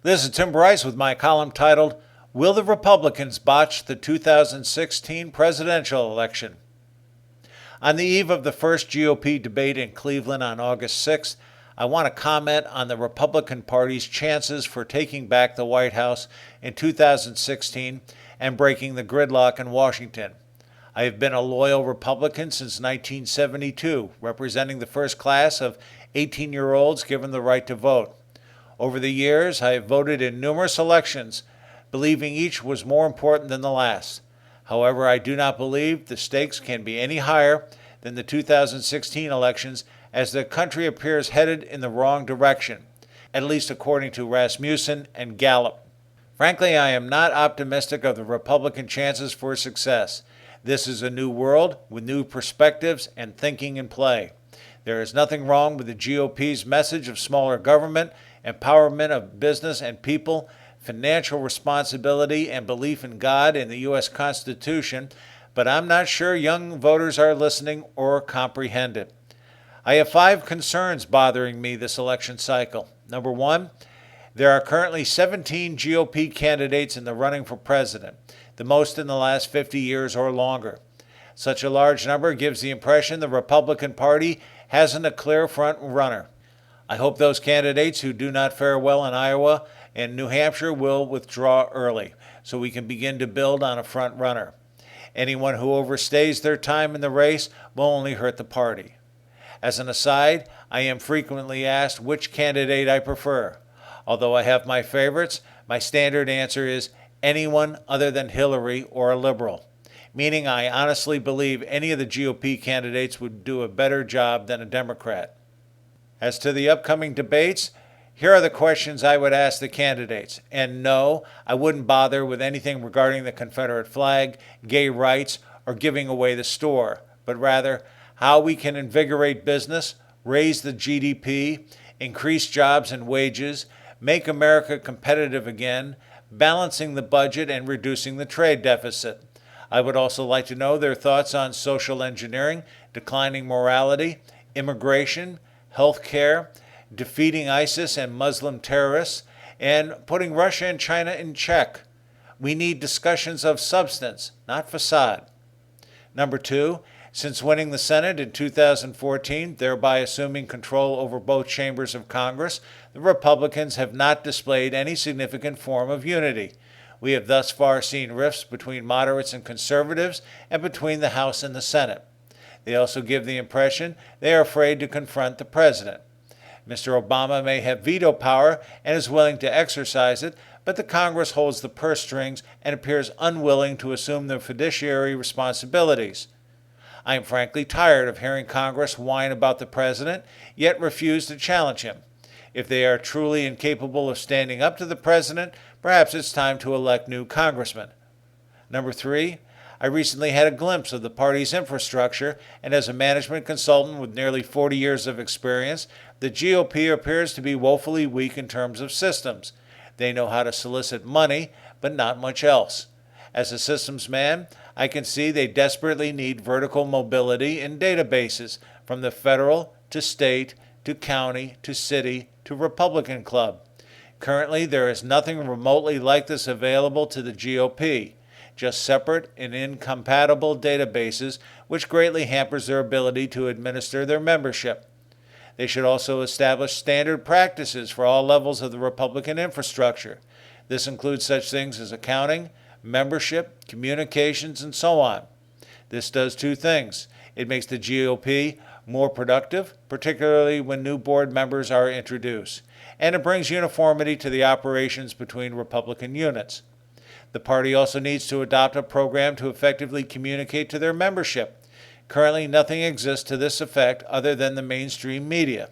This is Tim Bryce with my column titled, Will the Republicans Botch the 2016 Presidential Election? On the eve of the first GOP debate in Cleveland on August 6th, I want to comment on the Republican Party's chances for taking back the White House in 2016 and breaking the gridlock in Washington. I have been a loyal Republican since 1972, representing the first class of 18-year-olds given the right to vote. Over the years, I have voted in numerous elections, believing each was more important than the last. However, I do not believe the stakes can be any higher than the 2016 elections, as the country appears headed in the wrong direction, at least according to Rasmussen and Gallup. Frankly, I am not optimistic of the Republican chances for success. This is a new world with new perspectives and thinking in play. There is nothing wrong with the GOP's message of smaller government, empowerment of business and people, financial responsibility, and belief in God and the U.S. Constitution, but I'm not sure young voters are listening or comprehend it. I have 5 concerns bothering me this election cycle. Number 1, there are currently 17 GOP candidates in the running for president, the most in the last 50 years or longer. Such a large number gives the impression the Republican Party hasn't a clear front runner. I hope those candidates who do not fare well in Iowa and New Hampshire will withdraw early, so we can begin to build on a front runner. Anyone who overstays their time in the race will only hurt the party. As an aside, I am frequently asked which candidate I prefer. Although I have my favorites, my standard answer is anyone other than Hillary or a liberal, meaning I honestly believe any of the GOP candidates would do a better job than a Democrat. As to the upcoming debates, here are the questions I would ask the candidates. And no, I wouldn't bother with anything regarding the Confederate flag, gay rights, or giving away the store, but rather how we can invigorate business, raise the GDP, increase jobs and wages, make America competitive again, balancing the budget and reducing the trade deficit. I would also like to know their thoughts on social engineering, declining morality, immigration, health care, defeating ISIS and Muslim terrorists, and putting Russia and China in check. We need discussions of substance, not facade. Number 2, since winning the Senate in 2014, thereby assuming control over both chambers of Congress, the Republicans have not displayed any significant form of unity. We have thus far seen rifts between moderates and conservatives and between the House and the Senate. They also give the impression they are afraid to confront the president. Mr. Obama may have veto power and is willing to exercise it, but the Congress holds the purse strings and appears unwilling to assume their fiduciary responsibilities. I am frankly tired of hearing Congress whine about the president, yet refuse to challenge him. If they are truly incapable of standing up to the president, perhaps it's time to elect new congressmen. Number 3, I recently had a glimpse of the party's infrastructure, and as a management consultant with nearly 40 years of experience, the GOP appears to be woefully weak in terms of systems. They know how to solicit money, but not much else. As a systems man, I can see they desperately need vertical mobility in databases, from the federal to state to county to city to Republican club. Currently, there is nothing remotely like this available to the GOP. Just separate and incompatible databases, which greatly hampers their ability to administer their membership. They should also establish standard practices for all levels of the Republican infrastructure. This includes such things as accounting, membership, communications, and so on. This does 2 things. It makes the GOP more productive, particularly when new board members are introduced, and it brings uniformity to the operations between Republican units. The party also needs to adopt a program to effectively communicate to their membership. Currently, nothing exists to this effect other than the mainstream media.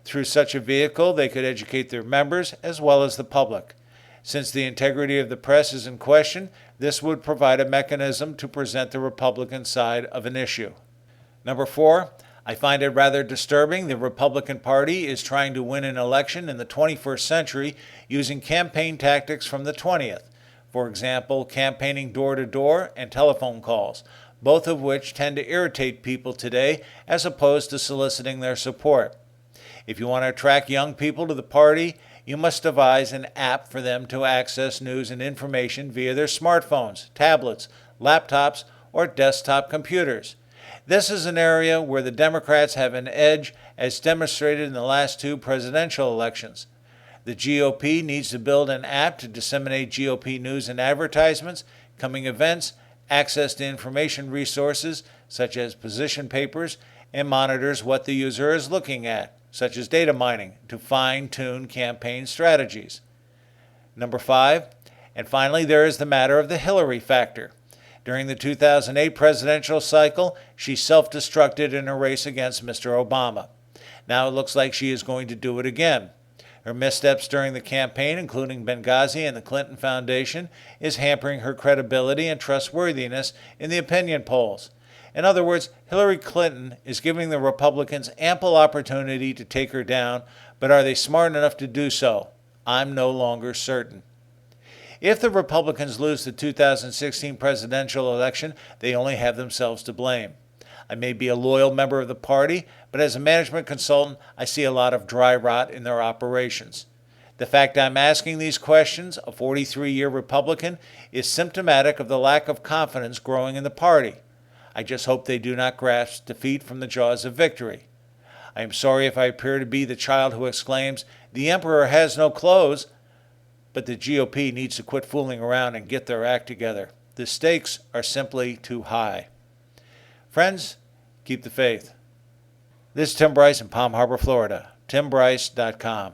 Through such a vehicle, they could educate their members as well as the public. Since the integrity of the press is in question, this would provide a mechanism to present the Republican side of an issue. Number 4, I find it rather disturbing the Republican Party is trying to win an election in the 21st century using campaign tactics from the 20th. For example, campaigning door-to-door and telephone calls, both of which tend to irritate people today as opposed to soliciting their support. If you want to attract young people to the party, you must devise an app for them to access news and information via their smartphones, tablets, laptops, or desktop computers. This is an area where the Democrats have an edge, as demonstrated in the last two presidential elections. The GOP needs to build an app to disseminate GOP news and advertisements, coming events, access to information resources such as position papers, and monitors what the user is looking at, such as data mining, to fine-tune campaign strategies. Number 5, and finally, there is the matter of the Hillary factor. During the 2008 presidential cycle, she self-destructed in a race against Mr. Obama. Now it looks like she is going to do it again. Her missteps during the campaign, including Benghazi and the Clinton Foundation, is hampering her credibility and trustworthiness in the opinion polls. In other words, Hillary Clinton is giving the Republicans ample opportunity to take her down, but are they smart enough to do so? I'm no longer certain. If the Republicans lose the 2016 presidential election, they only have themselves to blame. I may be a loyal member of the party, but as a management consultant, I see a lot of dry rot in their operations. The fact I'm asking these questions, a 43-year Republican, is symptomatic of the lack of confidence growing in the party. I just hope they do not grasp defeat from the jaws of victory. I am sorry if I appear to be the child who exclaims, "The emperor has no clothes," but the GOP needs to quit fooling around and get their act together. The stakes are simply too high. Friends, keep the faith. This is Tim Bryce in Palm Harbor, Florida. TimBryce.com.